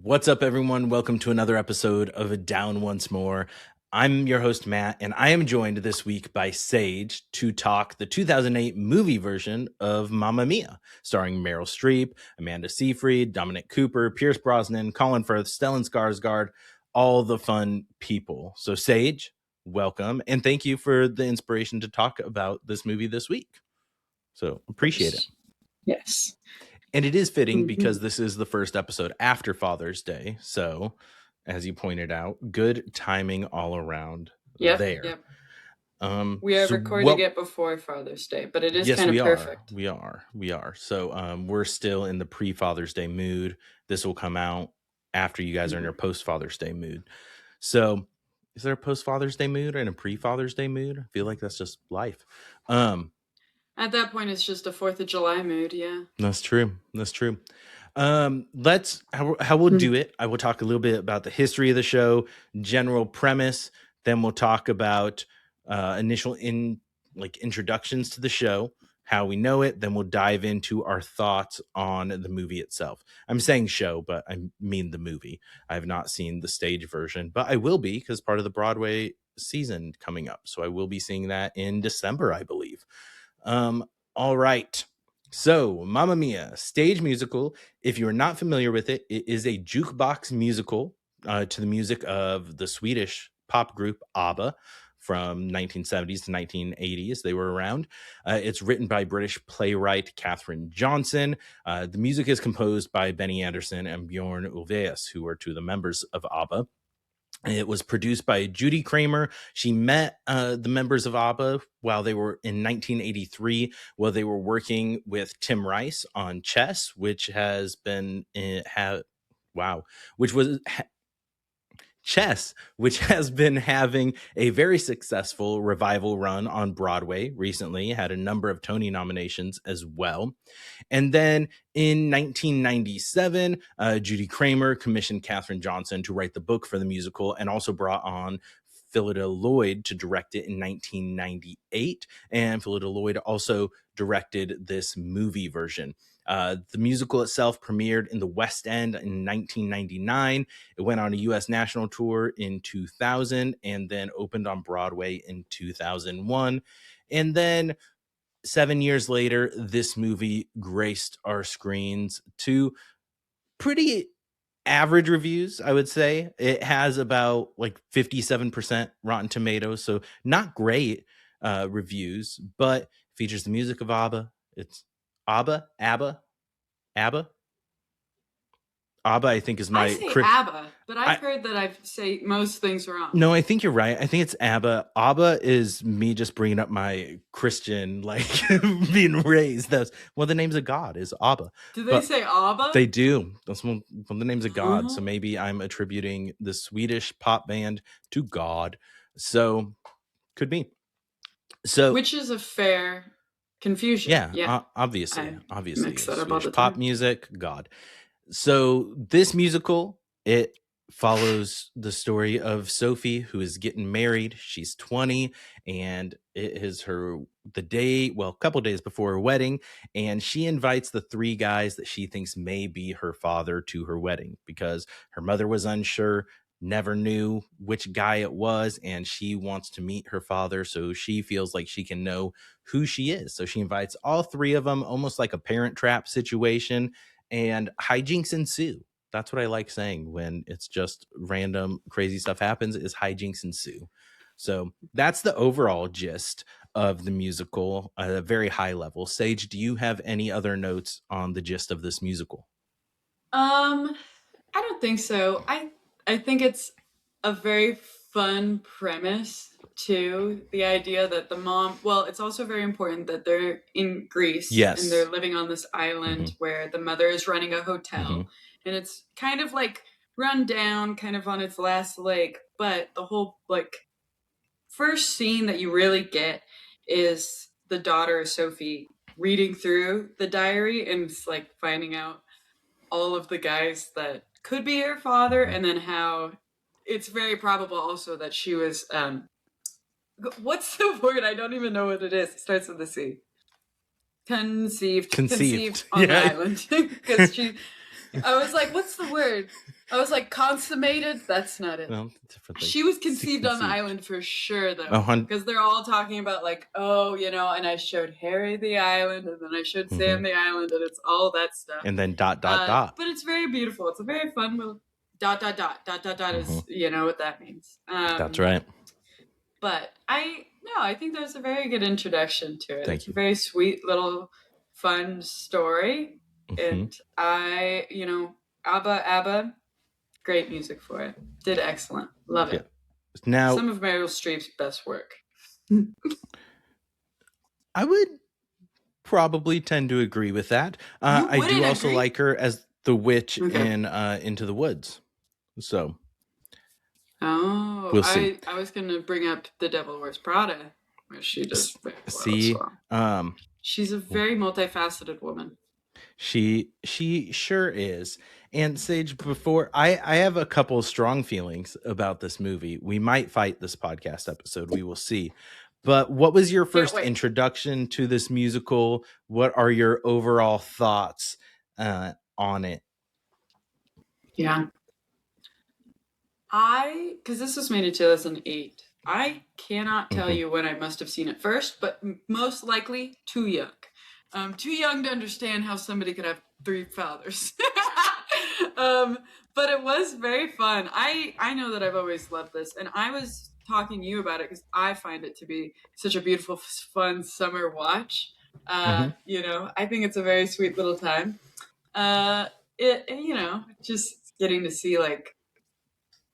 What's up, everyone? Welcome to another episode of Down Once More. I'm your host, Matt, and I am joined this week by Sage to talk the 2008 movie version of Mamma Mia, starring Meryl Streep, Amanda Seyfried, Dominic Cooper, Pierce Brosnan, Colin Firth, Stellan Skarsgård, all the fun people. So, Sage, welcome, and thank you for the inspiration to talk about this movie this week. So, appreciate it. Yes. And it is fitting because this is the first episode after Father's Day. So, as you pointed out, good timing all around there. Yep. We are recording it before Father's Day, but it is kind of perfect. We are. So we're still in the pre-Father's Day mood. This will come out after you guys are in your post-Father's Day mood. So is there a post-Father's Day mood and a pre-Father's Day mood? I feel like that's just life. At that point, it's just a 4th of July mood, yeah. That's true. Let's how we'll do it. I will talk a little bit about the history of the show, general premise. Then we'll talk about initial introductions to the show, how we know it. Then we'll dive into our thoughts on the movie itself. I'm saying show, but I mean the movie. I have not seen the stage version, but I will be because part of the Broadway season coming up. So I will be seeing that in December, I believe. All right. So, Mamma Mia, stage musical. If you're not familiar with it, it is a jukebox musical to the music of the Swedish pop group Abba from 1970s to 1980s. They were around. It's written by British playwright Catherine Johnson. The music is composed by Benny Andersson and Bjorn Ulvaeus, who are two of the members of Abba. It was produced by Judy Kramer. She met the members of Abba while they were in 1983, while they were working with Tim Rice on Chess, which has been Chess, which has been having a very successful revival run on Broadway recently, had a number of Tony nominations as well. And then in 1997, Judy Kramer commissioned Catherine Johnson to write the book for the musical and also brought on Phyllida Lloyd to direct it in 1998. And Phyllida Lloyd also directed this movie version. The musical itself premiered in the West End in 1999. It went on a U.S. national tour in 2000 and then opened on Broadway in 2001. And then 7 years later, this movie graced our screens to pretty average reviews, I would say. It has about 57% Rotten Tomatoes, so not great reviews, but features the music of Abba. It's Abba, I think is my... I say Abba, but I've heard that I say most things wrong. No, I think you're right. I think it's Abba. Abba is me just bringing up my Christian, being raised. Well, the name's of God is Abba. Do they say Abba? They do. That's one of the names of God. So maybe I'm attributing the Swedish pop band to God. So could be. So, which is a fair confusion. Yeah. Obviously. Swedish pop music, God. So this musical, it follows the story of Sophie, who is getting married. She's 20, and it is a couple days before her wedding, and she invites the 3 guys that she thinks may be her father to her wedding because her mother was unsure, never knew which guy it was, and she wants to meet her father, so she feels like she can know who she is. So she invites all 3 of them, almost like a Parent Trap situation, and hijinks ensue. That's what I like saying when it's just random crazy stuff happens, is hijinks ensue. So that's the overall gist of the musical at a very high level. Sage, do you have any other notes on the gist of this musical? I don't think so. I think it's a very fun premise too. The idea that the mom, it's also very important that they're in Greece. Yes. And they're living on this island where the mother is running a hotel. And it's kind of run down, kind of on its last leg. But the whole first scene that you really get is the daughter, Sophie, reading through the diary and it's finding out all of the guys that could be her father, and then how it's very probable also that she was what's the word? I don't even know what it is. It starts with a C. Conceived on the island because I was like, what's the word? I was like, consummated? That's not it. Well, different things. She was conceived on the island for sure, though. Because they're all talking about, like, oh, you know, and I showed Harry the island, and then I showed Sam the island, and it's all that stuff. And then ... But it's very beautiful. It's a very fun little ... is, you know what that means. That's right. But I think that was a very good introduction to it. Thank you. A very sweet little fun story. And Abba, great music for it. Did excellent. Love it. Now, some of Meryl Streep's best work. I would probably tend to agree with that. I do also like her as the witch in Into the Woods. So, we'll see. I was going to bring up The Devil Wears Prada, where she does she's a very multifaceted woman. She sure is. And Sage, before I have a couple of strong feelings about this movie. We might fight this podcast episode. We will see. But what was your first introduction to this musical? What are your overall thoughts on it? Yeah. Because this was made in 2008. I cannot tell you when I must have seen it first, but most likely too young. Too young to understand how somebody could have 3 fathers. But it was very fun. I know that I've always loved this, and I was talking to you about it because I find it to be such a beautiful, fun summer watch. You know, I think it's a very sweet little time. Just getting to see like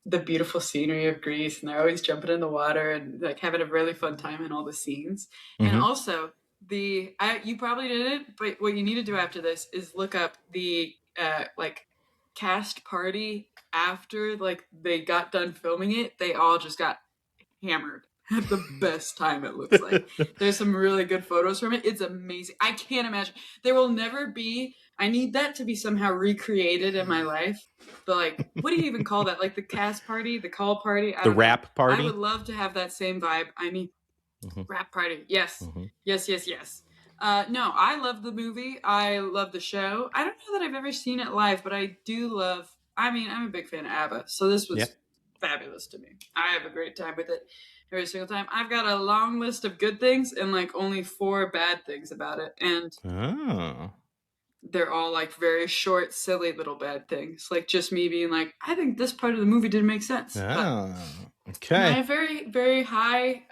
the beautiful scenery of Greece, and they're always jumping in the water and like having a really fun time in all the scenes. And also you probably didn't, but what you need to do after this is look up the like cast party after like they got done filming it. They all just got hammered. Had the best time, it looks like. There's some really good photos from it. It's amazing. I can't imagine. There will never be. I need that to be somehow recreated in my life. But like, what do you even call that? Like the cast party, the call party, the rap party. I would love to have that same vibe. I mean, rap party. Yes, yes. No, I love the movie. I love the show. I don't know that I've ever seen it live, but I do love. I mean, I'm a big fan of Abba, so this was fabulous to me. I have a great time with it. Every single time. I've got a long list of good things and like only 4 bad things about it. And they're all like very short, silly little bad things. Like just me being like, I think this part of the movie didn't make sense. Okay. I have very, very high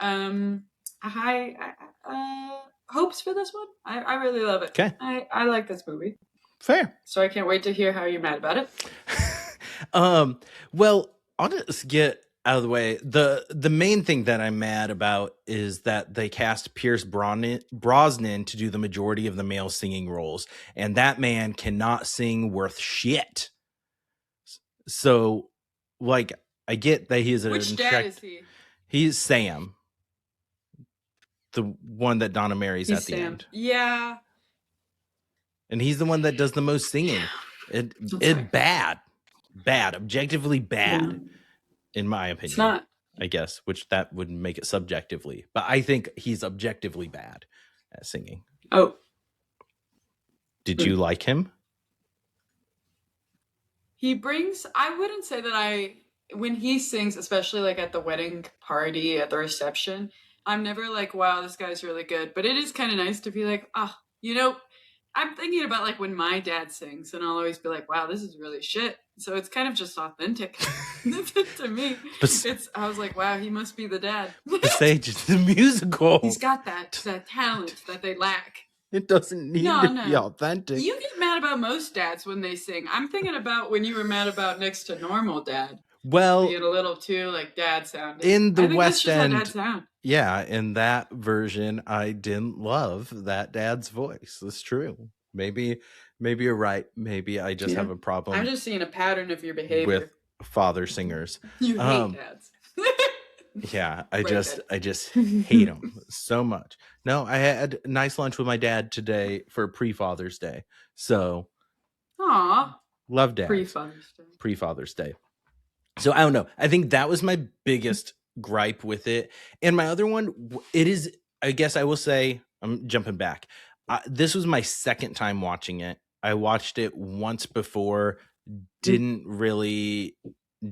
hopes for this one. I really love it. Okay. I like this movie. Fair. So I can't wait to hear how you're mad about it. Well, I'll just get out of the way. The main thing that I'm mad about is that they cast Pierce Brosnan to do the majority of the male singing roles, and that man cannot sing worth shit. So, like, I get that he's Which dad is he? He's Sam, the one that Donna marries at the end. Yeah, and he's the one that does the most singing. It bad, objectively bad. Yeah. In my opinion, it's not. I guess, which that would make it subjectively. But I think he's objectively bad at singing. Oh. Did you like him? I wouldn't say that when he sings, especially like at the wedding party, at the reception, I'm never like, wow, this guy's really good. But it is kind of nice to be like, I'm thinking about like when my dad sings, and I'll always be like, wow, this is really shit. So it's kind of just authentic to me. I was like, wow, he must be the dad. Sage is the musical. He's got that talent that they lack. It doesn't need to be authentic. You get mad about most dads when they sing. I'm thinking about when you were mad about Next to Normal Dad. Well, being a little too like dad sounding. In the West End, yeah, in that version, I didn't love that dad's voice. That's true. Maybe you're right. Maybe I just have a problem. I'm just seeing a pattern of your behavior with father singers. You hate dads. Yeah, I just hate them so much. No, I had a nice lunch with my dad today for pre-Father's Day. So, love dads. Pre-Father's Day. So I don't know. I think that was my biggest gripe with it. And my other one, it is, I guess I will say, I'm jumping back. This was my second time watching it. I watched it once before, didn't really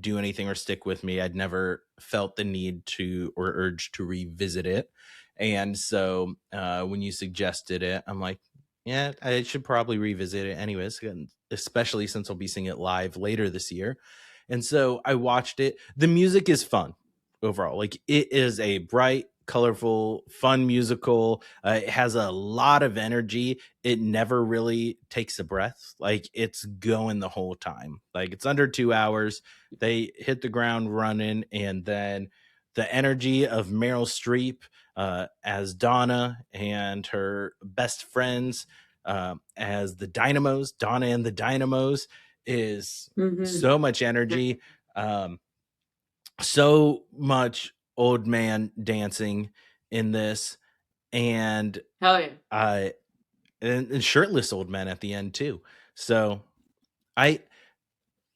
do anything or stick with me. I'd never felt the need to or urge to revisit it. And so when you suggested it, I'm like, yeah, I should probably revisit it anyways, especially since I'll be seeing it live later this year. And so I watched it. The music is fun overall. Like, it is a bright, colorful, fun musical. It has a lot of energy. It never really takes a breath. Like, it's going the whole time. Like, it's under 2 hours. They hit the ground running, and then the energy of Meryl Streep as Donna and her best friends as the Dynamos, Donna and the Dynamos, is so much energy. So much old man dancing in this, and hell yeah, and shirtless old men at the end too. So I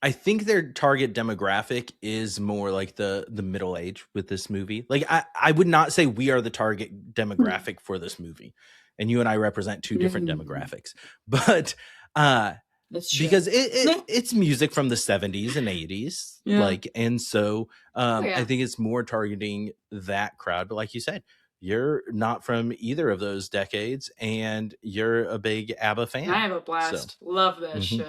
think their target demographic is more like the middle age with this movie. Like, I would not say we are the target demographic for this movie, and you and I represent two different demographics, but because it's music from the 70s and 80s, like, and so I think it's more targeting that crowd. But like you said, you're not from either of those decades, and you're a big ABBA fan. I have a blast. So. Love that shit.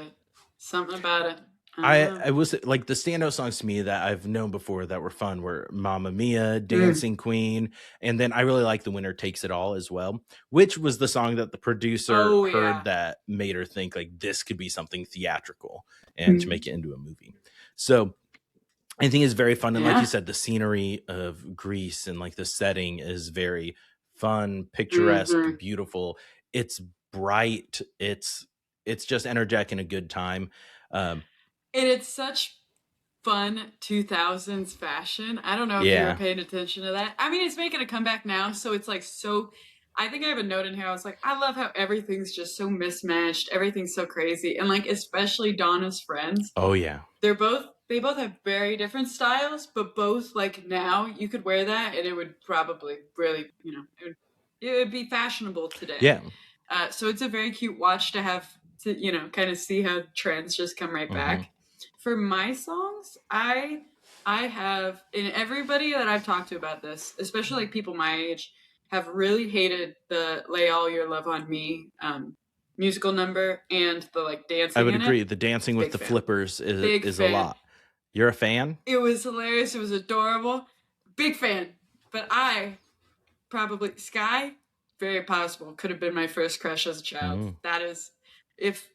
Something about it. I was like, the standout songs to me that I've known before that were fun were Mamma Mia, Dancing Queen, and then I really like The Winner Takes It All as well, which was the song that the producer heard that made her think like this could be something theatrical and to make it into a movie. So I think it's very fun. And like you said, the scenery of Greece and like the setting is very fun, picturesque, beautiful. It's bright. It's just energetic and a good time. And it's such fun 2000s fashion. I don't know if you were paying attention to that. I mean, it's making a comeback now, so it's like so. I think I have a note in here. I was like, I love how everything's just so mismatched. Everything's so crazy, and like especially Donna's friends. Oh yeah, they both have very different styles, but both like now you could wear that and it would probably really, it would be fashionable today. Yeah. So it's a very cute watch to have to kind of see how trends just come right back. For my songs, I have, and everybody that I've talked to about this, especially like people my age, have really hated the "Lay All Your Love on Me" musical number and the like dancing. I would agree. The dancing with the flippers is a lot. You're a fan? It was hilarious. It was adorable. Big fan. But I probably Sky, very possible, could have been my first crush as a child. That is, if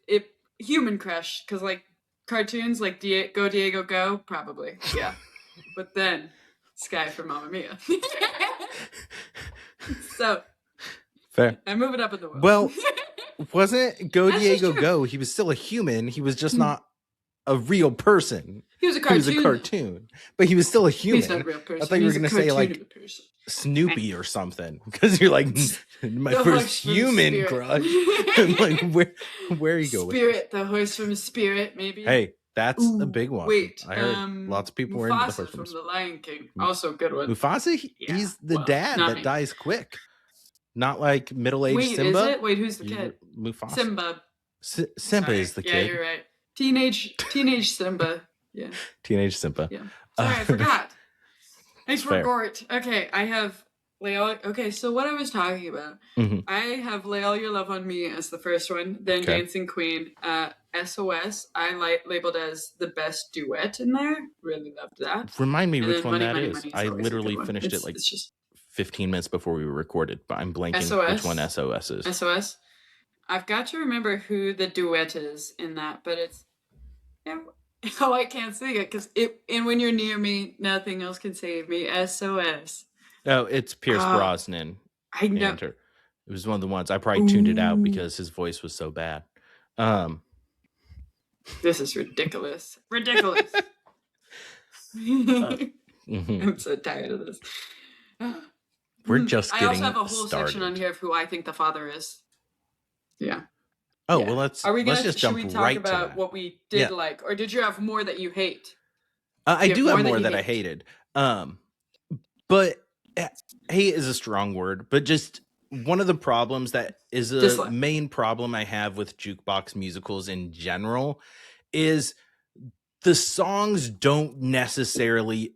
human crush, because like cartoons like Go Diego Go, probably, yeah. But then Sky from Mamma Mia. So fair. I move it up in the world. Well, wasn't Go Diego Go? He was still a human. He was just not a real person. He was a cartoon. He was a cartoon, but he was still a human. He's not a real person. I thought you were going to say like Snoopy or something, because you're like my first human crush. I'm like, where are you going? Spirit, the horse from Spirit, maybe. Hey, that's a big one. Wait, I heard lots of people were into the horse from The Lion King. Also a good one. Mufasa, he's the dad that dies quick. Not like middle-aged Simba. Is it? Wait, who's the kid? Mufasa. Simba. Simba is the kid. Yeah, you're right. Teenage Simba. Yeah. Teenage Simba. Yeah. Sorry, I forgot. Thanks for Gort. Okay, I have Okay, so what I was talking about, I have Lay All Your Love on Me as the first one, then Dancing Queen, SOS. I labeled as the best duet in there. Really loved that. Remind me which one that is. I literally finished it like 15 minutes before we were recorded, but I'm blanking which one SOS is. SOS. I've got to remember who the duet is in that, but it's... Oh, I can't sing it because and when you're near me, nothing else can save me. SOS. Oh, it's Pierce Brosnan. I know. It was one of the ones I probably tuned it out because his voice was so bad. This is ridiculous. Ridiculous. I'm so tired of this. We're just getting started. I also have a whole section on here of who I think the father is. Yeah. Oh, well, let's just jump right to that. Should we talk about what we did like, or did you have more that you hate? I do have more that I hated. But hate is a strong word, but just one of the problems that is a Dislike. main problem I have with jukebox musicals in general is the songs don't necessarily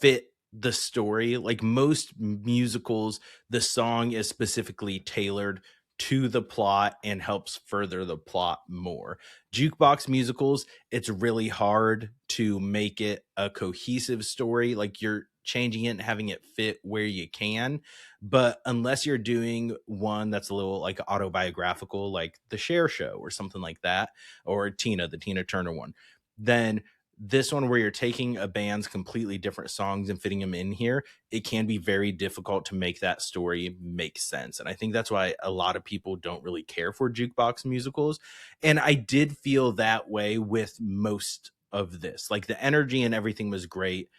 fit the story. Like most musicals, the song is specifically tailored to the plot and helps further the plot more. Jukebox musicals, it's really hard to make it a cohesive story. Like you're changing it and having it fit where you can. But unless you're doing one that's a little like autobiographical, like The Cher Show or something like that, or Tina, the Tina Turner one, then this one where you're taking a band's completely different songs and fitting them in here, it can be very difficult to make that story make sense. And I think that's why a lot of people don't really care for jukebox musicals. And I did feel that way with most of this. Like the energy and everything was great.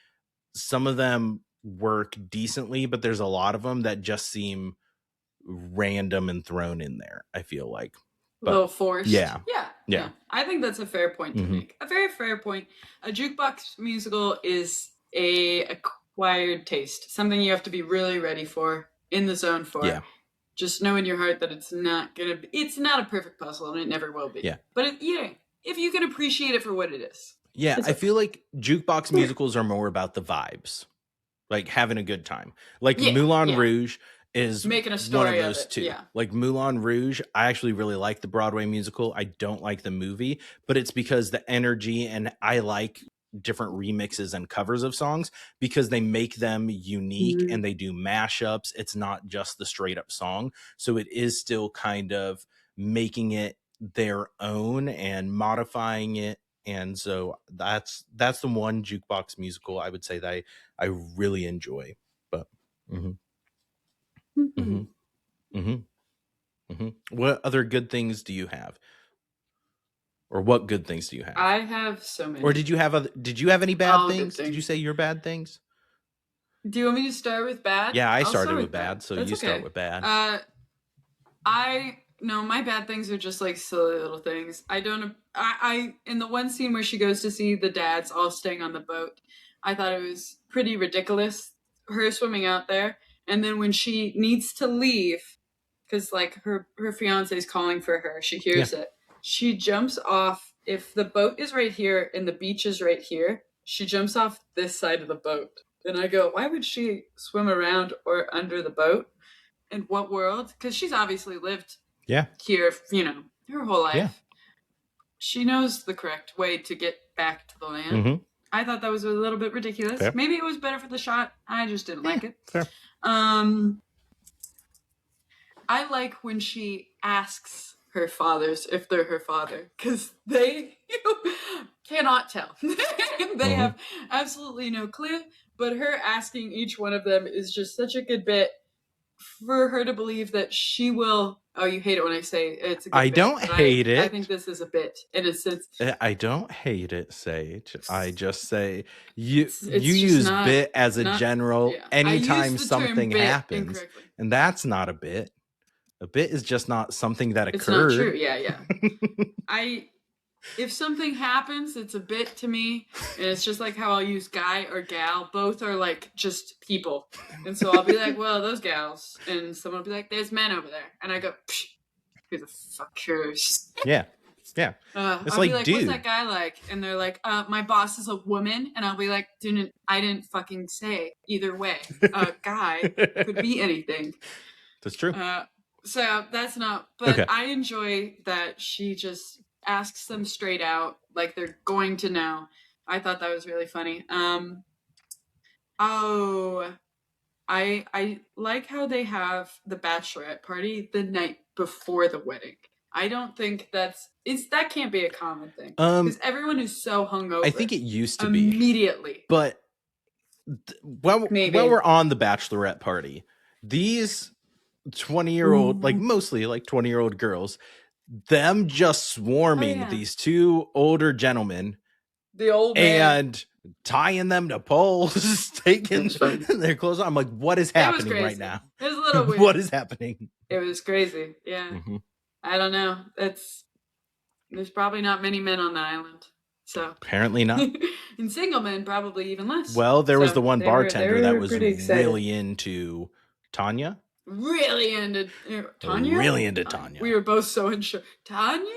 Some of them work decently, but there's a lot of them that just seem random and thrown in there, I feel like. A little forced. Yeah. Yeah. I think that's a fair point to make. A very fair point. A jukebox musical is a acquired taste, something you have to be really ready for, in the zone for. Yeah. Just know in your heart that it's not a perfect puzzle, and it never will be. Yeah. But if you can appreciate it for what it is. Yeah, I feel like jukebox musicals are more about the vibes, like having a good time. Like Moulin Rouge is making a story one of those two. Yeah. Like Moulin Rouge, I actually really like the Broadway musical. I don't like the movie, but it's because the energy, and I like different remixes and covers of songs because they make them unique and they do mashups. It's not just the straight up song. So it is still kind of making it their own and modifying it. And so that's the one jukebox musical I would say that I really enjoy. But what other good things do you have? Or what good things do you have? I have so many. Or did you have any bad things? Did you say your bad things? Do you want me to start with bad? Yeah, I started with bad, so you start with bad. No, my bad things are just like silly little things. I in the one scene where she goes to see the dads all staying on the boat, I thought it was pretty ridiculous, her swimming out there. And then when she needs to leave, because like her fiance is calling for her, she hears it. She jumps off. If the boat is right here and the beach is right here, she jumps off this side of the boat. And I go, why would she swim around or under the boat? In what world? Because she's obviously lived here, her whole life. Yeah. She knows the correct way to get back to the land. I thought that was a little bit ridiculous. Fair. Maybe it was better for the shot. I just didn't like it. Fair. I like when she asks her fathers if they're her father, because they cannot tell. They have absolutely no clue. But her asking each one of them is just such a good bit for her to believe that she will. Oh, you hate it when I say it's a good bit. I don't hate it. I think this is a bit in a sense. I don't hate it, Sage. I just say you use bit as a general anytime something happens. And that's not a bit. A bit is just not something that occurred. It's not true. Yeah. If something happens, it's a bit to me, and it's just like how I'll use guy or gal. Both are like just people, and so I'll be like, "Well, those gals," and someone will be like, "There's men over there," and I go, "Who the fuck cares?" Yeah. It's I'll like, be like, dude, what's that guy like? And they're like, my boss is a woman, and I'll be like, I didn't fucking say either way. A guy could be anything. That's true. So that's not. But I enjoy that she just asks them straight out, like they're going to know. I thought that was really funny. I like how they have the bachelorette party the night before the wedding. I don't think that can't be a common thing, because everyone is so hungover. I think it used to be immediately. But while we're on the bachelorette party, these 20-year-old, like mostly like 20-year-old girls, them just swarming these two older gentlemen, the old man, and tying them to poles, taking their clothes off. I'm like, what is happening right now? It was a little weird. What is happening? It was crazy. Yeah. I don't know. There's probably not many men on the island. So apparently not. And single men probably even less. Well, there was the one bartender that was really into Tanya. really into Tanya. Really into Tanya. We were both so unsure. Tanya.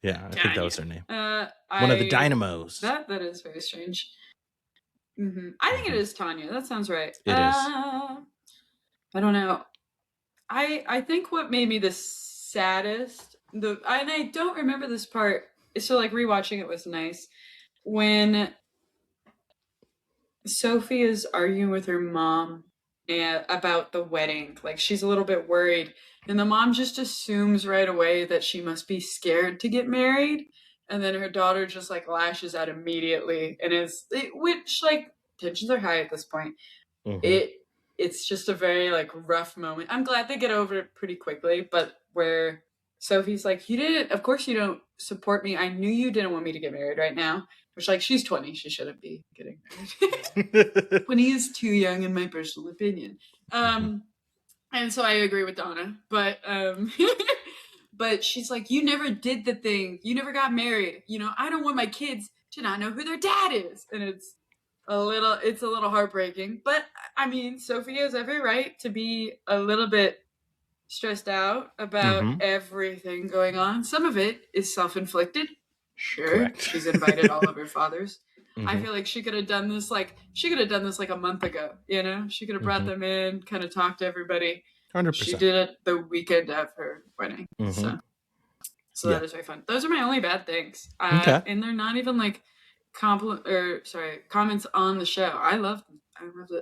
Yeah, I think that was her name. One of the Dynamos. That is very strange. I think it is Tanya. That sounds right. It is. I don't know. I think what made me the saddest, and I don't remember this part, so like rewatching it was nice, when Sophie is arguing with her mom about the wedding. Like, she's a little bit worried, and the mom just assumes right away that she must be scared to get married, and then her daughter just like lashes out immediately, and which like tensions are high at this point. It's just a very like rough moment. I'm glad they get over it pretty quickly, but where Sophie's like, of course you don't support me. I knew you didn't want me to get married right now. Which, like, she's 20. She shouldn't be getting married. When he is too young, in my personal opinion. And so I agree with Donna. But but she's like, you never did the thing. You never got married. You know, I don't want my kids to not know who their dad is. And it's a little heartbreaking. But, I mean, Sophie has every right to be a little bit stressed out about everything going on. Some of it is self-inflicted. Sure. Correct. She's invited all of her fathers. I feel like she could have done this like a month ago, you know? She could have brought them in, kind of talked to everybody. 100%. She did it the weekend of her wedding. So that is very fun. Those are my only bad things. And they're not even like comments on the show. I love them.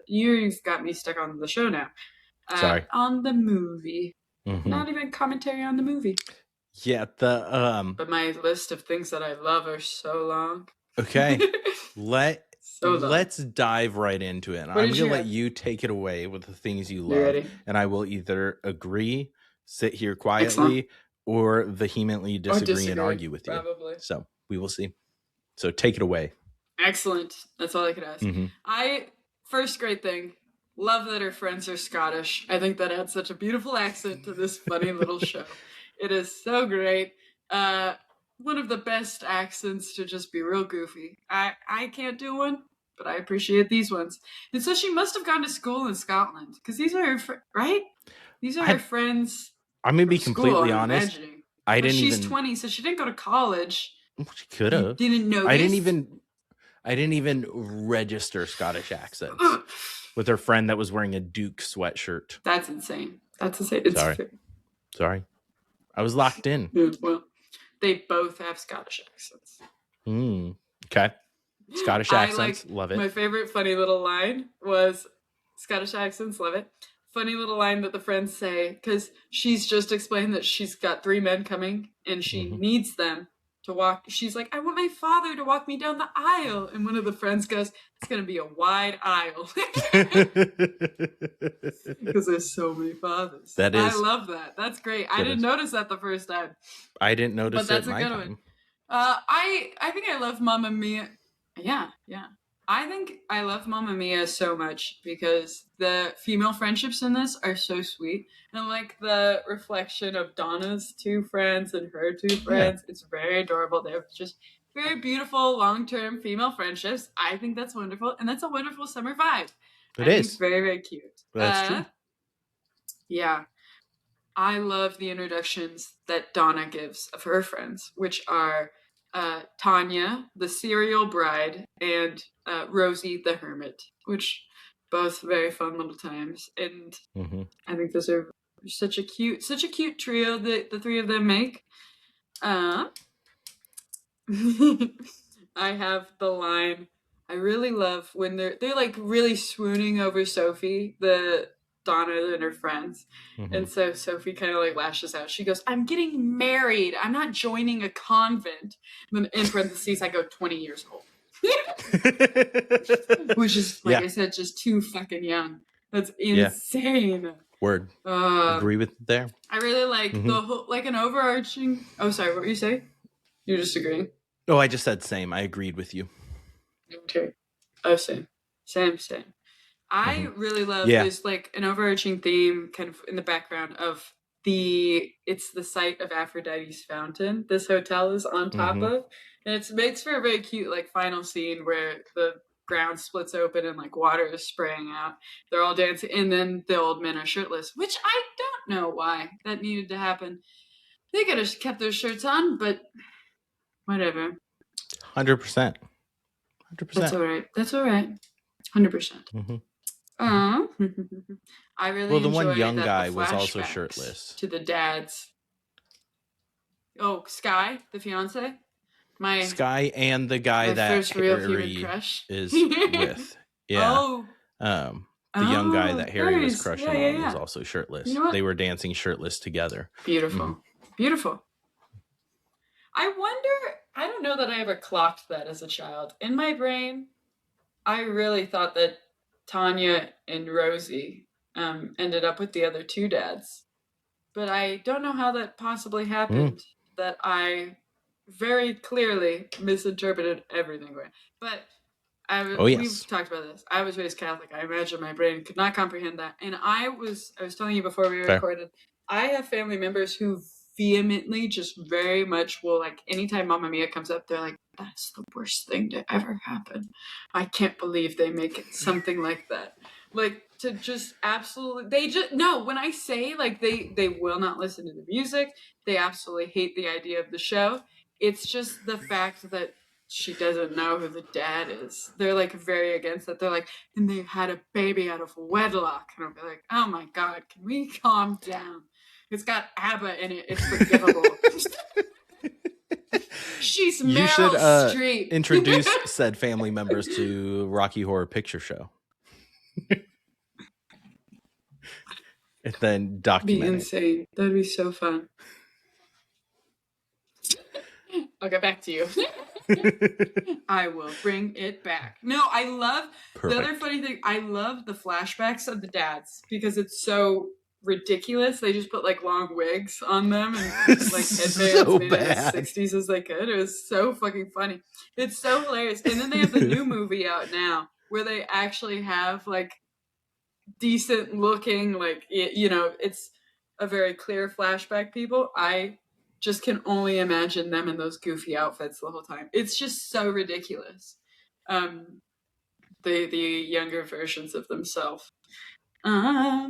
You've got me stuck on the show now. Sorry. On the movie. Not even commentary on the movie. Yeah, but my list of things that I love are so long. Okay. Let's dive right into it. I'm going to let you take it away with the things you love. And I will either agree, sit here quietly, or vehemently disagree and argue with you. Probably. So we will see. So take it away. Excellent. That's all I could ask. First great thing. Love that her friends are Scottish. I think that adds such a beautiful accent to this funny little show. It is so great. One of the best accents to just be real goofy. I can't do one, but I appreciate these ones. And so she must have gone to school in Scotland, because these are her right? These are her friends. I'm going to be completely honest. She's 20, so she didn't go to college. She could have. Didn't know. I didn't even register Scottish accents with her friend that was wearing a Duke sweatshirt. That's insane. It's Sorry. I was locked in. Well, they both have Scottish accents. Okay. Scottish accents, love it. My favorite funny little line was Scottish accents, love it. Funny little line that the friends say, because she's just explained that she's got 3 men coming and she needs them to walk. She's like, I want my father to walk me down the aisle. And one of the friends goes, it's going to be a wide aisle. Because there's so many fathers. That is. I love that. That's great. I didn't notice that the first time. I didn't notice it. But that's a good one. I think I love Mamma Mia. Yeah. I think I love Mamma Mia so much because the female friendships in this are so sweet. And like the reflection of Donna's 2 friends and her 2 friends, it's very adorable. They're just very beautiful, long-term female friendships. I think that's wonderful. And that's a wonderful summer vibe. It is. It's very, very cute. That's true. Yeah. I love the introductions that Donna gives of her friends, which are Tanya, the serial bride, and Rosie, the hermit, which both very fun little times. And I think those are such a cute trio that the 3 of them make. I have the line I really love when they're like really swooning over Sophie, the Donna and her friends. And so Sophie kind of like lashes out. She goes, I'm getting married. I'm not joining a convent. And then in parentheses, I go 20 years old. Which is, like I said, just too fucking young. That's insane. Word. Agree with there. I really like the whole, like an overarching. Oh, sorry. What were you saying? You're just agreeing. Oh, I just said same. I agreed with you. Okay. Oh, same. I really love there's like an overarching theme kind of in the background of it's the site of Aphrodite's fountain. This hotel is on top of, and it makes for a very cute like final scene where the ground splits open and like water is spraying out. They're all dancing, and then the old men are shirtless, which I don't know why that needed to happen. They could have kept their shirts on, but whatever. 100%. 100%. That's all right. That's all right. 100%. I really the one enjoy young that guy the was also flashbacks shirtless. to the dads. Oh, Sky, the fiance? Sky and the guy that first real Harry human crush. is with. Yeah. Oh. The young guy that Harry was nice. crushing on was also shirtless. You know what? They were dancing shirtless together. Beautiful. Beautiful. I wonder, I don't know that I ever clocked that as a child. In my brain, I really thought that Tanya and Rosie ended up with the other two dads. But I don't know how that possibly happened. That I very clearly misinterpreted everything. But we've talked about this. I was raised Catholic. I imagine my brain could not comprehend that. And I was telling you before we recorded, I have family members who vehemently just very much will, like, anytime Mamma Mia comes up, they're like, that's the worst thing to ever happen. I can't believe they make it something like that. Like, to just absolutely, when I say, like, they will not listen to the music, they absolutely hate the idea of the show, it's just the fact that she doesn't know who the dad is. They're, like, very against that. They're like, and they had a baby out of wedlock. And I'll be like, oh my God, can we calm down? It's got Abba in it. It's forgivable. She's Meryl Streep. Introduce said family members to Rocky Horror Picture Show. And then document That'd be insane. That'd be so fun. I'll get back to you. I will bring it back. No, I love the other funny thing. I love the flashbacks of the dads because it's so ridiculous. They just put like long wigs on them and like headbands made in the 60s as they could. It was so fucking funny. It's so hilarious. And then they have the new movie out now where they actually have like decent looking, like, you know, it's a very clear flashback people. I just can only imagine them in those goofy outfits the whole time. It's just so ridiculous. The younger versions of themselves. Yeah.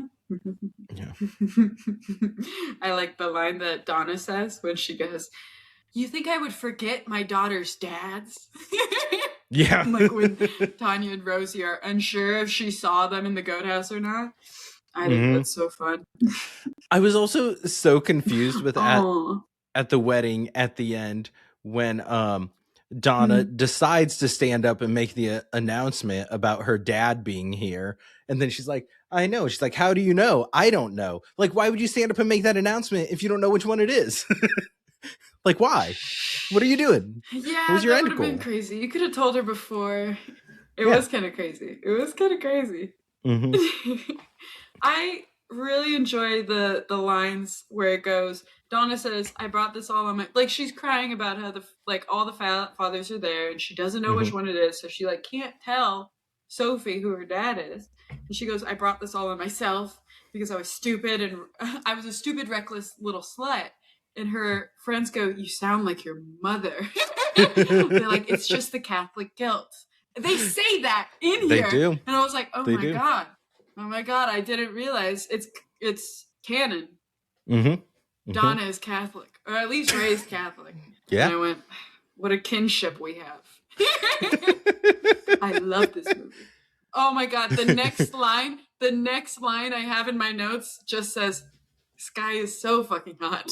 I like the line that Donna says when she goes, "You think I would forget my daughter's dads?" Yeah. Like when Tanya and Rosie are unsure if she saw them in the goat house or not. I think that's so fun. I was also so confused with at the wedding at the end when Donna decides to stand up and make the announcement about her dad being here. And then she's like, I know. She's like, how do you know? I don't know. Like, why would you stand up and make that announcement if you don't know which one it is? Like, why? What are you doing? Yeah, what was your that end would have goal? been crazy. You could have told her before. It was kind of crazy. It was kind of crazy. I really enjoy the lines where it goes, Donna says, I brought this all on my, like, she's crying about how all the fathers are there and she doesn't know which one it is, so she like can't tell Sophie who her dad is, and she goes, I brought this all on myself because I was stupid and I was a stupid, reckless little slut. And her friends go, you sound like your mother. They're like, it's just the Catholic guilt. They say that in here. They do. And I was like, oh my God, I didn't realize it's canon. Donna is Catholic, or at least raised Catholic. Yeah. And I went, what a kinship we have. I love this movie. Oh my God, the next line I have in my notes just says, Sky is so fucking hot.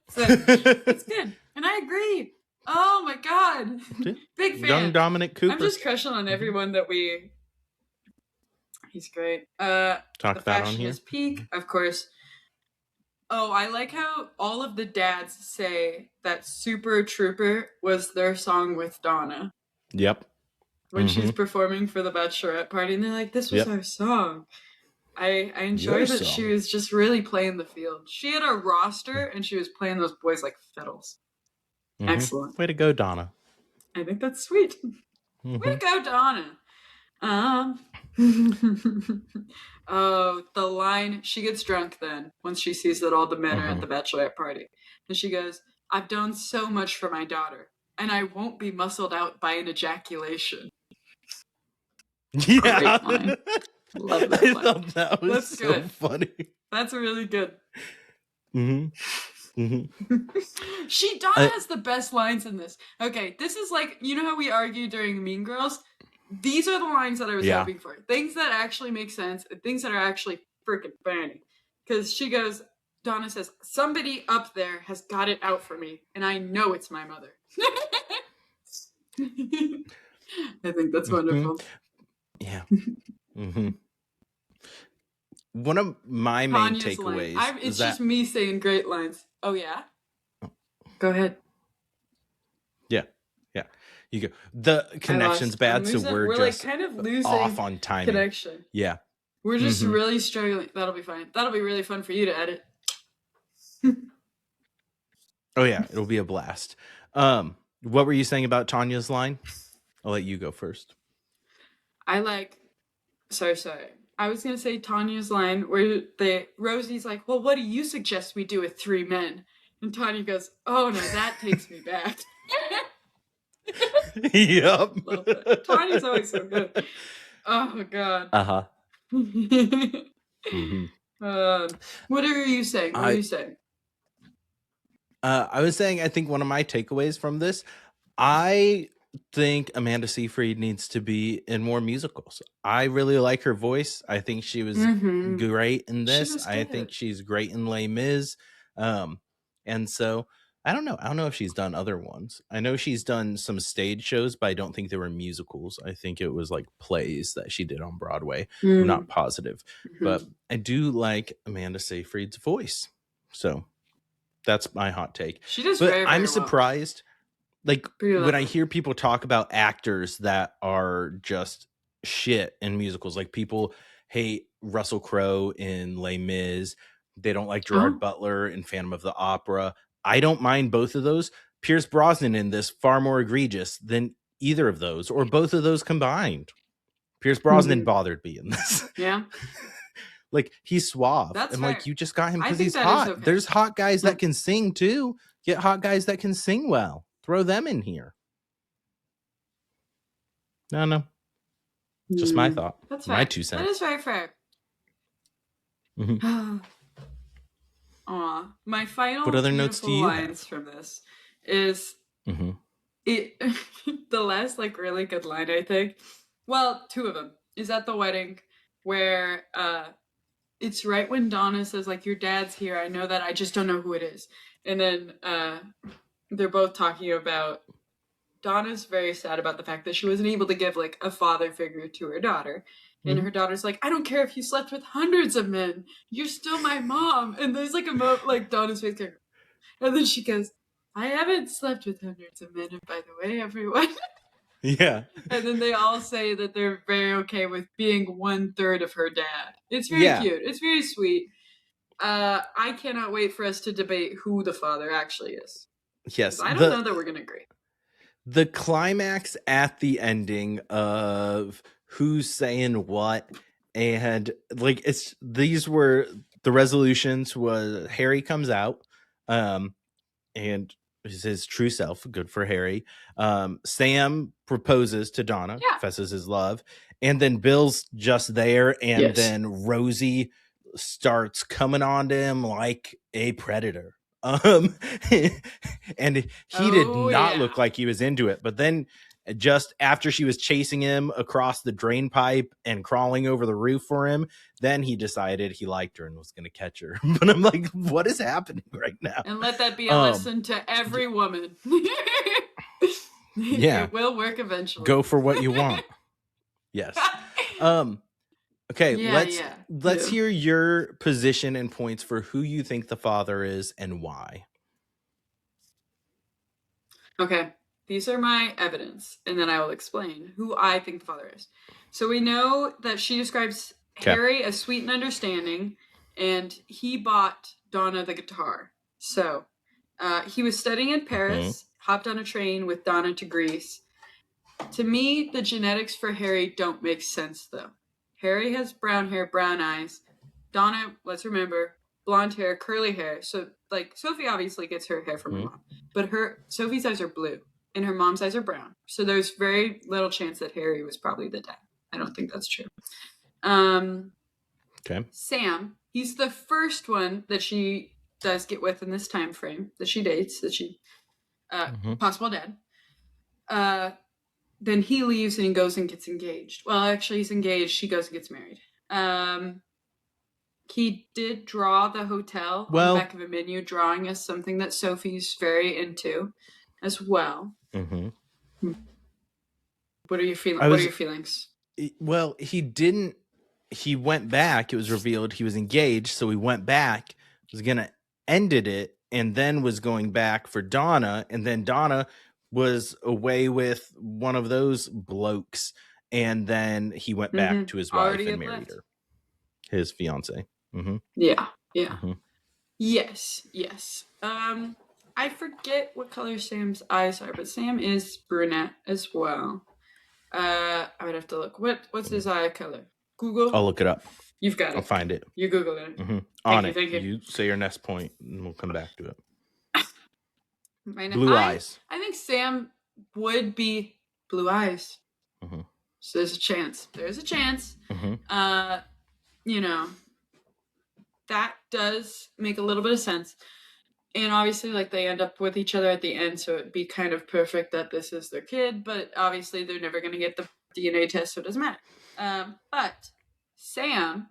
So, it's good. And I agree. Oh my God. Big fan. Young Dominic Cooper. I'm just crushing on everyone that he's great. Talk about on here. Peak, of course. Oh, I like how all of the dads say that Super Trooper was their song with Donna. Yep. When she's performing for the bachelorette party, and they're like, this was our song. I enjoyed that she was just really playing the field. She had a roster, and she was playing those boys like fiddles. Excellent. Way to go, Donna. I think that's sweet. Way to go, Donna. Oh, the line, she gets drunk then, once she sees that all the men are at the bachelorette party. And she goes, I've done so much for my daughter, and I won't be muscled out by an ejaculation. Yeah. Great line. Love that I line. thought that was That's so good. funny. That's really good. Mm-hmm. Mm-hmm. Donna has the best lines in this. Okay, this is like, you know how we argue during Mean Girls? These are the lines that I was hoping for. Things that actually make sense, and things that are actually freaking funny. Because she goes, Donna says, somebody up there has got it out for me, and I know it's my mother. I think that's wonderful. Yeah. Mm-hmm. One of my main takeaways it's just me saying great lines. Oh, yeah? Go ahead. Yeah. You go. The connection's bad, so we're just like kind of losing off on timing. Connection. Yeah. We're just really struggling. That'll be fine. That'll be really fun for you to edit. Oh yeah, it'll be a blast. What were you saying about Tanya's line? I'll let you go first. Sorry. I was gonna say Tanya's line where Rosie's like, well, what do you suggest we do with 3 men? And Tanya goes, oh no, that takes me back. Yep. Love that. Tanya's always so good. Oh god. Uh-huh. What are you saying? What are you saying? I was saying, I think one of my takeaways from this, I think Amanda Seyfried needs to be in more musicals. I really like her voice. I think she was great in this. I think she's great in Les Mis. And so I don't know if she's done other ones. I know she's done some stage shows, but I don't think they were musicals. I think it was like plays that she did on Broadway. I'm not positive, but I do like Amanda Seyfried's voice. So that's my hot take. She does but very I'm surprised. Like when I hear people talk about actors that are just shit in musicals, like people hate Russell Crowe in Les Mis. They don't like Gerard Butler in Phantom of the Opera. I don't mind both of those. Pierce Brosnan in this far more egregious than either of those or both of those combined. Pierce Brosnan bothered me in this. Yeah. Like he's suave. That's and fair. like you just got him because he's hot. Okay. There's hot guys that can sing too. Get hot guys that can sing well. Throw them in here. No. Just my thought. That's my 2 cents. That is very fair. Aw. My final what other notes do you lines have? from this is it the last like really good line, I think. Well, 2 of them is at the wedding where it's right when Donna says like, your dad's here. I know that. I just don't know who it is. And then they're both talking about Donna's very sad about the fact that she wasn't able to give like a father figure to her daughter. And her daughter's like, I don't care if you slept with hundreds of men. You're still my mom. And there's like a like Donna's face goes. And then she goes, I haven't slept with hundreds of men. And by the way, everyone. Yeah. And then they all say that they're very okay with being 1/3 of her dad. It's very cute. It's very sweet. I cannot wait for us to debate who the father actually is. Yes. I don't know that we're going to agree. The climax at the ending of who's saying what, and like these were the resolutions was Harry comes out and is his true self. Good for Harry. Sam proposes to Donna, confesses his love, and then Bill's just there, and then Rosie starts coming on to him like a predator. And he did not look like he was into it, but then just after she was chasing him across the drain pipe and crawling over the roof for him, then he decided he liked her and was going to catch her. But I'm like, what is happening right now? And let that be a lesson to every woman. It will work eventually. Go for what you want. Yes. Okay, let's hear your position and points for who you think the father is and why. Okay, these are my evidence, and then I will explain who I think the father is. So we know that she describes Harry as sweet and understanding, and he bought Donna the guitar. So he was studying in Paris, hopped on a train with Donna to Greece. To me, the genetics for Harry don't make sense, though. Harry has brown hair, brown eyes. Donna, let's remember, blonde hair, curly hair. So, like, Sophie obviously gets her hair from her mom. But Sophie's eyes are blue, and her mom's eyes are brown. So there's very little chance that Harry was probably the dad. I don't think that's true. Okay. Sam, he's the first one that she does get with in this time frame, that she dates, that she possible dad. Then he leaves and he goes and gets engaged. Well, actually, he's engaged. She goes and gets married. He did draw the hotel on the back of a menu, drawing us something that Sophie's very into as well. What are your feelings? What are your feelings? Well, he didn't. He went back. It was revealed he was engaged, so he went back. Was gonna ended it, and then was going back for Donna, and then Donna was away with one of those blokes, and then he went back to his wife and married her, his fiance. Yeah. Yes. I forget what color Sam's eyes are, but Sam is brunette as well. I would have to look. What's his eye color? Google. I'll look it up. You've got it. I'll find it. You Google it. Thank you. You say your next point, and we'll come back to it. Blue eyes. I think Sam would be blue eyes. So there's a chance. That does make a little bit of sense. And obviously, like, they end up with each other at the end, so it'd be kind of perfect that this is their kid, but obviously they're never going to get the DNA test, so it doesn't matter. But Sam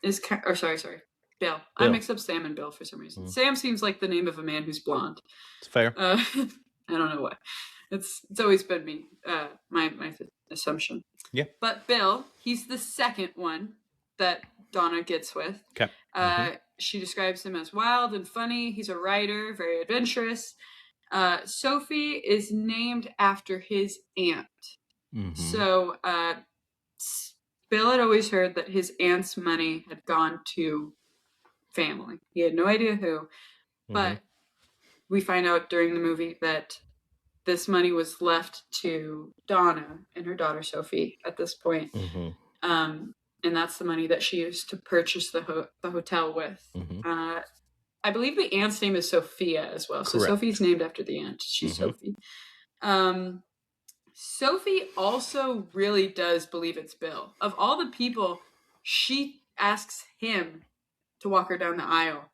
is... Sorry. Bill. I mix up Sam and Bill for some reason. Sam seems like the name of a man who's blonde. It's fair. I don't know why. It's always been my assumption. Yeah. But Bill, he's the second one that Donna gets with. Okay. She describes him as wild and funny. He's a writer, very adventurous. Sophie is named after his aunt. So Bill had always heard that his aunt's money had gone to family. He had no idea who. But we find out during the movie that this money was left to Donna and her daughter Sophie at this point. And that's the money that she used to purchase the hotel with. I believe the aunt's name is Sophia as well. So Sophie's named after the aunt. She's Sophie. Sophie also really does believe it's Bill. Of all the people, she asks him to walk her down the aisle.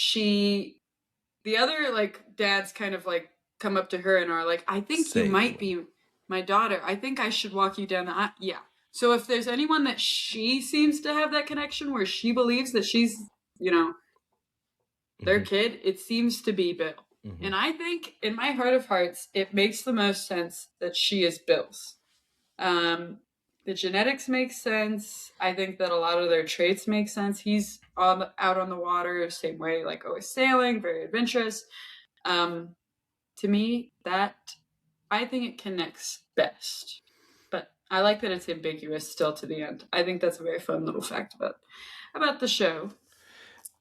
The other, like, dads kind of, like, come up to her and are like, I think you might be my daughter. I think I should walk you down the aisle. Yeah. So if there's anyone that she seems to have that connection where she believes that she's, their kid, it seems to be Bill. And I think in my heart of hearts, it makes the most sense that she is Bill's. The genetics make sense. I think that a lot of their traits make sense. He's out on the water, same way, like always sailing, very adventurous. To me, I think it connects best. But I like that it's ambiguous still to the end. I think that's a very fun little fact about the show.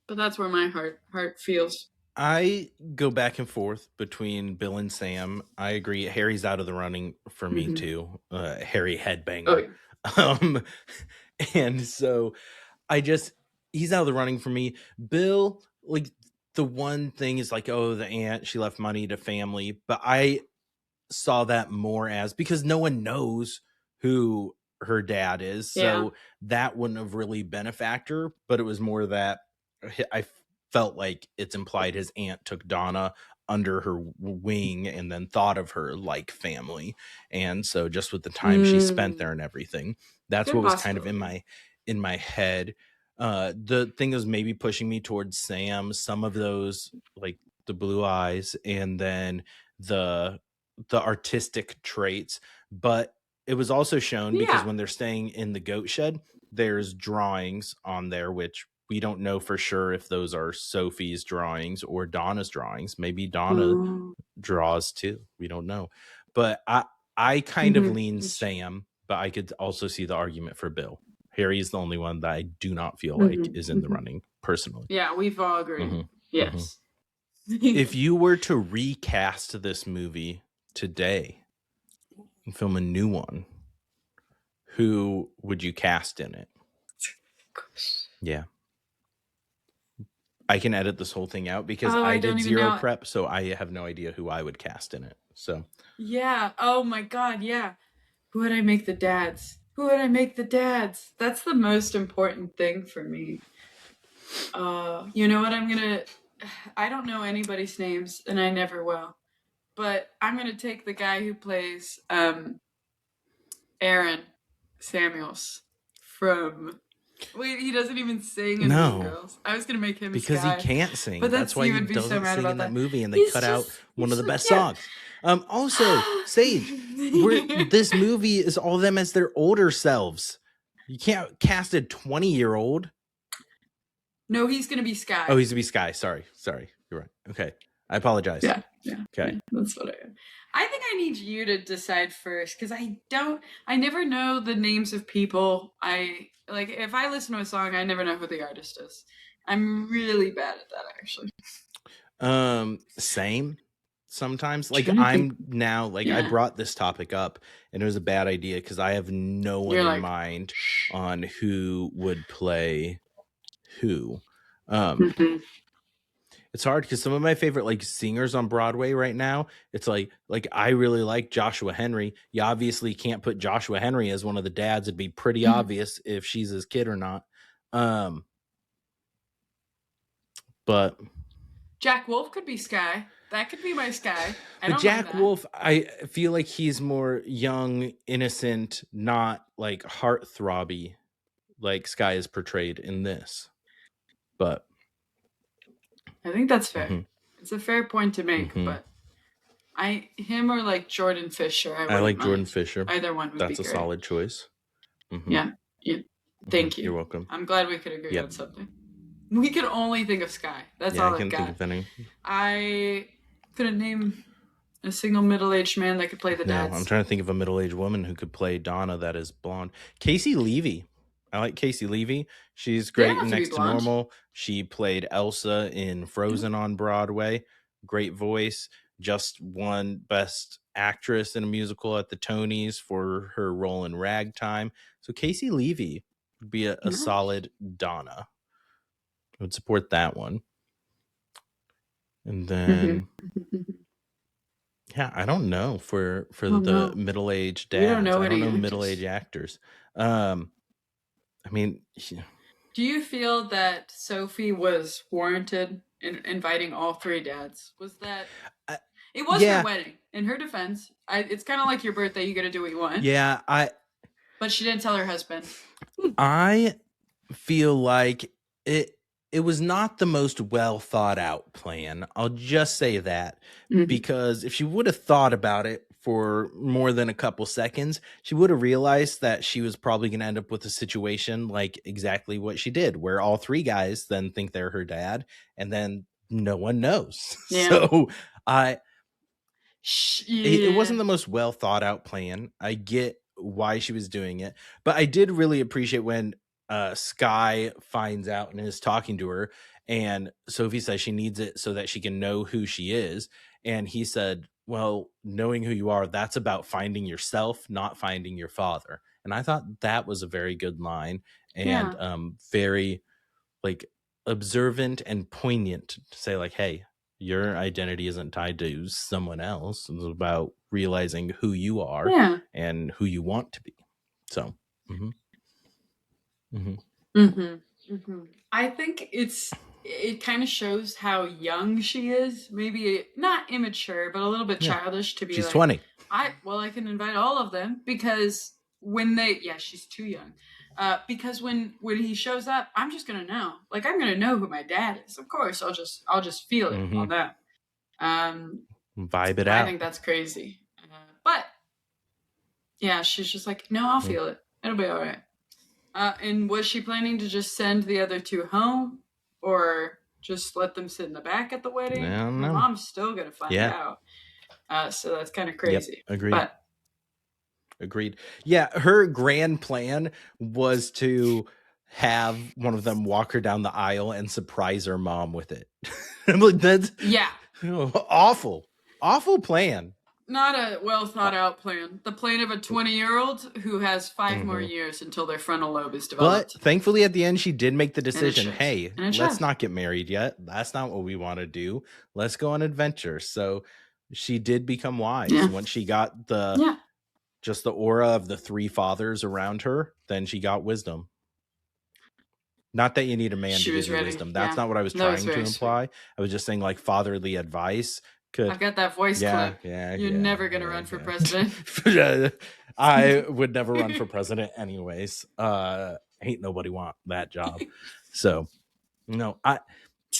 But that's where my heart feels. I go back and forth between Bill and Sam. I agree. Harry's out of the running for me too. Harry headbanger. Oh, yeah. And so he's out of the running for me. Bill, like, the one thing is like, oh, the aunt, she left money to family. But I saw that more as because no one knows who her dad is. So that wouldn't have really been a factor. But it was more that I felt like it's implied his aunt took Donna under her wing and then thought of her like family. And so just with the time she spent there and everything, that's what was kind of in my head. The thing is maybe pushing me towards Sam, some of those, like the blue eyes and then the artistic traits. But it was also shown because when they're staying in the goat shed, there's drawings on there, which we don't know for sure if those are Sophie's drawings or Donna's drawings. Maybe Donna draws too. We don't know. But I kind of lean Sam, but I could also see the argument for Bill. Harry is the only one that I do not feel like is in the running personally. Yeah, we've all agreed. Yes. If you were to recast this movie today and film a new one, who would you cast in it? Yeah. I can edit this whole thing out because I did zero prep, so I have no idea who I would cast in it. So yeah. Oh my God. Yeah. Who would I make the dads? who would I make the dads? That's the most important thing for me. You know what? I don't know anybody's names, and I never will. But I'm gonna take the guy who plays Aaron Samuels from. Wait, he doesn't even sing in Mean Girls. I was gonna make him because Sky, he can't sing. but That's why you he would be so doesn't mad sing about in that that movie, and they cut out one of the best songs. Also, Sage, this movie is all of them as their older selves. You can't cast a 20-year-old. No, he's gonna be Sky. Oh, he's gonna be Sky. Sorry, you're right. Okay, I apologize. Yeah. Okay, yeah, that's what I am. I think I need you to decide first because I never know the names of people. If I listen to a song, I never know who the artist is. I'm really bad at that, actually. Same. Sometimes, like, I'm now, like, I brought this topic up, and it was a bad idea because I have no one in mind on who would play who. It's hard because some of my favorite, like, singers on Broadway right now, it's like I really like Joshua Henry. You obviously can't put Joshua Henry as one of the dads. It'd be pretty obvious if she's his kid or not. But Jack Wolf could be Sky. That could be my Sky. But Jack Wolf, I feel like he's more young, innocent, not like heartthrobby, like Sky is portrayed in this. But I think that's fair. It's a fair point to make, but him or like Jordan Fisher. I like Jordan Fisher. Either one would be great. That's a solid choice. Yeah. Thank you. You're welcome. I'm glad we could agree on something. We could only think of Sky. That's all I've got. Think of any. I couldn't name a single middle-aged man that could play the dads. I'm trying to think of a middle-aged woman who could play Donna that is blonde. Casey Levy. I like Casey Levy. She's great in Next to Normal. She played Elsa in Frozen on Broadway. Great voice. Just won Best Actress in a Musical at the Tonys for her role in Ragtime. So Casey Levy would be a solid Donna. I would support that one. And then I don't know for the middle-aged dads. I don't know middle-aged actors. I mean, do you feel that Sophie was warranted in inviting all three dads? Was that it was her wedding. In her defense, it's kind of like your birthday. You got to do what you want. Yeah, but she didn't tell her husband. I feel like it was not the most well thought out plan. I'll just say that because if she would have thought about it for more than a couple seconds, she would have realized that she was probably going to end up with a situation like exactly what she did, where all three guys then think they're her dad and then no one knows. Yeah. So it wasn't the most well thought out plan. I get why she was doing it, but I did really appreciate when Sky finds out and is talking to her, and Sophie says she needs it so that she can know who she is, and he said, well, knowing who you are, that's about finding yourself, not finding your father. And I thought that was a very good line and very like observant and poignant to say like, hey, your identity isn't tied to someone else. It's about realizing who you are and who you want to be. So I think it kind of shows how young she is. Maybe not immature, but a little bit childish to be. She's 20. I can invite all of them because when she's too young. Because when he shows up, I'm just gonna know. Like I'm gonna know who my dad is. Of course, I'll just feel it on that. Vibe it out. I think that's crazy. But she's just like, no, I'll feel it. It'll be all right. And was she planning to just send the other two home or just let them sit in the back at the wedding? My mom's still going to find out. So that's kind of crazy. Yep, agreed. Yeah, her grand plan was to have one of them walk her down the aisle and surprise her mom with it. I'm like, that's awful plan. Not a well thought out plan. The plan of a 20-year-old who has 5 more years until their frontal lobe is developed. But thankfully at the end, she did make the decision. Hey, let's not get married yet. That's not what we want to do. Let's go on adventure. So she did become wise once she got the just the aura of the three fathers around her, then she got wisdom. Not that you need a man to give you wisdom. That's not what I was trying to imply. Sweet. I was just saying like fatherly advice could. I've got that voice clip. You're never going to run for president. I would never run for president anyways. Ain't nobody want that job. So no, I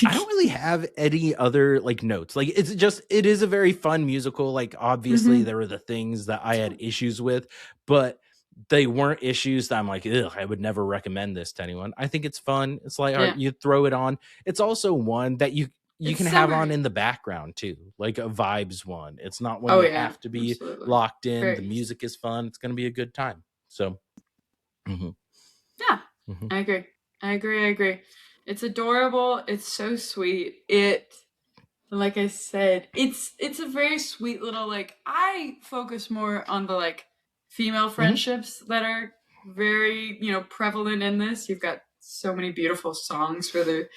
don't really have any other like notes. Like it is a very fun musical. Like obviously there were the things that I had issues with, but they weren't issues that I'm like, ugh, I would never recommend this to anyone. I think it's fun. It's like you throw it on. It's also one that you can have on in the background too, like a vibes one. It's not one you have to be locked in. Very the music is fun. It's going to be a good time. So, yeah, I agree. It's adorable. It's so sweet. Like I said, it's a very sweet little, like, I focus more on the like female friendships that are very, prevalent in this. You've got so many beautiful songs where they're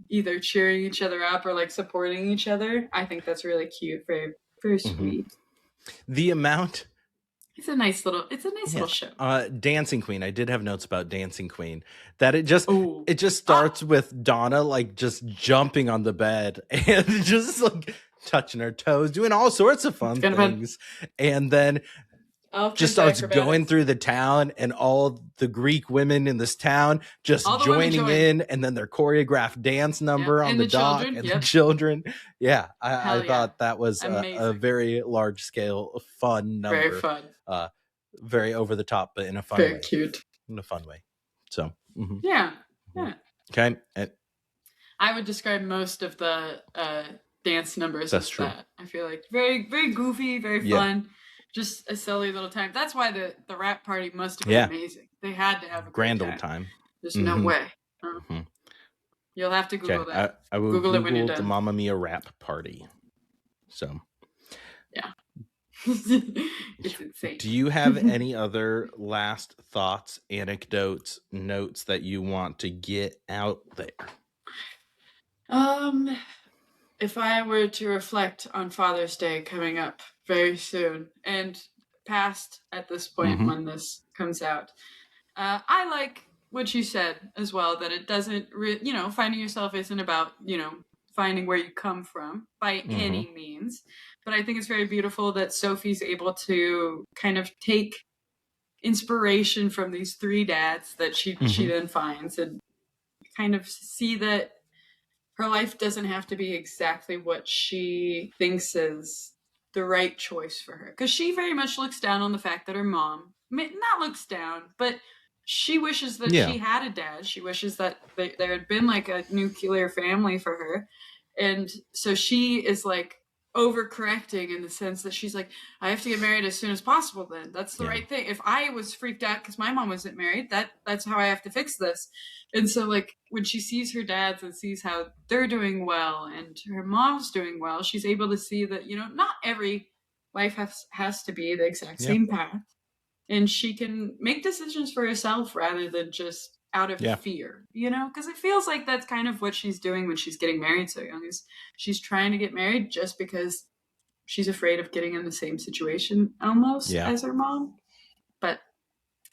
either cheering each other up or like supporting each other. I think that's really cute. Very, very sweet. The amount. It's a nice little show. Dancing Queen. I did have notes about Dancing Queen that it just starts with Donna like just jumping on the bed and just like touching her toes, doing all sorts of fun things. And then just starts going through the town, and all the Greek women in this town just joining in, and then their choreographed dance number on the dock and the children. Yeah, I thought that was a very large scale fun number. Very fun. Very over the top, but in a fun way. Very cute. In a fun way. So yeah. Okay. I would describe most of the dance numbers as true. That. I feel like very, very goofy, very fun. Just a silly little time. That's why the rap party must have been amazing. They had to have a grand old time. There's no way. You'll have to Google that. I will Google it when you're done. The Mamma Mia rap party. So yeah. It's insane. Do you have any other last thoughts, anecdotes, notes that you want to get out there? If I were to reflect on Father's Day coming up very soon and past at this point when this comes out, I like what you said as well, that it doesn't, finding yourself isn't about, finding where you come from by any means. But I think it's very beautiful that Sophie's able to kind of take inspiration from these three dads that she then finds, and kind of see that her life doesn't have to be exactly what she thinks is the right choice for her. Because she very much looks down on the fact that her mom, not looks down, but she wishes that she had a dad. She wishes that there had been like a nuclear family for her. And so she is like overcorrecting in the sense that she's like, I have to get married as soon as possible then. That's the right thing. If I was freaked out because my mom wasn't married, that's how I have to fix this. And so like when she sees her dads and sees how they're doing well and her mom's doing well, she's able to see that, not every life has to be the exact same path. And she can make decisions for herself rather than just out of fear, because it feels like that's kind of what she's doing when she's getting married so young, is she's trying to get married just because she's afraid of getting in the same situation almost as her mom. But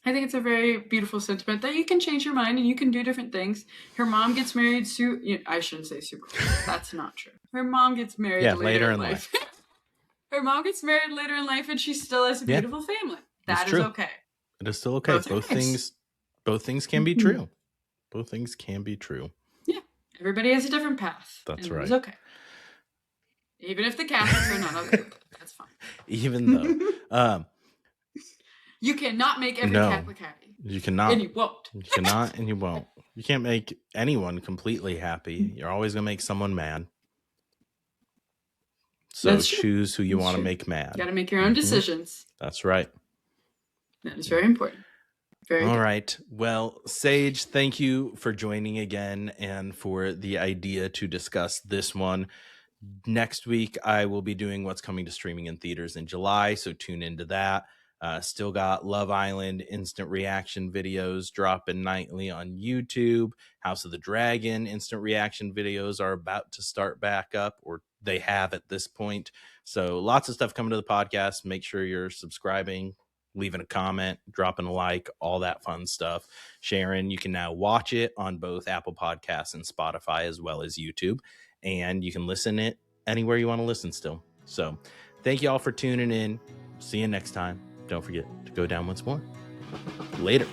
I think it's a very beautiful sentiment that you can change your mind and you can do different things. Her mom gets married I shouldn't say super. That's not true. Her mom gets married later in life. Her mom gets married later in life and she still has a beautiful family. That is okay. It is still okay. Both things can be true. Both things can be true. Yeah. Everybody has a different path. That's right. It's okay. Even if the Catholics are not okay, that's fine. Even though. You cannot make every Catholic happy. You cannot. And you won't. You cannot and you won't. You can't make anyone completely happy. You're always going to make someone mad. So choose who you want to make mad. You got to make your own decisions. That's right. That is very important. All right. Well, Sage, thank you for joining again and for the idea to discuss this one. Next week, I will be doing what's coming to streaming in theaters in July, so tune into that. Still got Love Island instant reaction videos dropping nightly on YouTube. House of the Dragon instant reaction videos are about to start back up, or they have at this point. So lots of stuff coming to the podcast. Make sure you're subscribing. leaving a comment, dropping a like, all that fun stuff. Sharon, you can now watch it on both Apple Podcasts and Spotify, as well as YouTube, and you can listen it anywhere you want to listen still. So thank you all for tuning in. See you next time. Don't forget to go down once more. Later.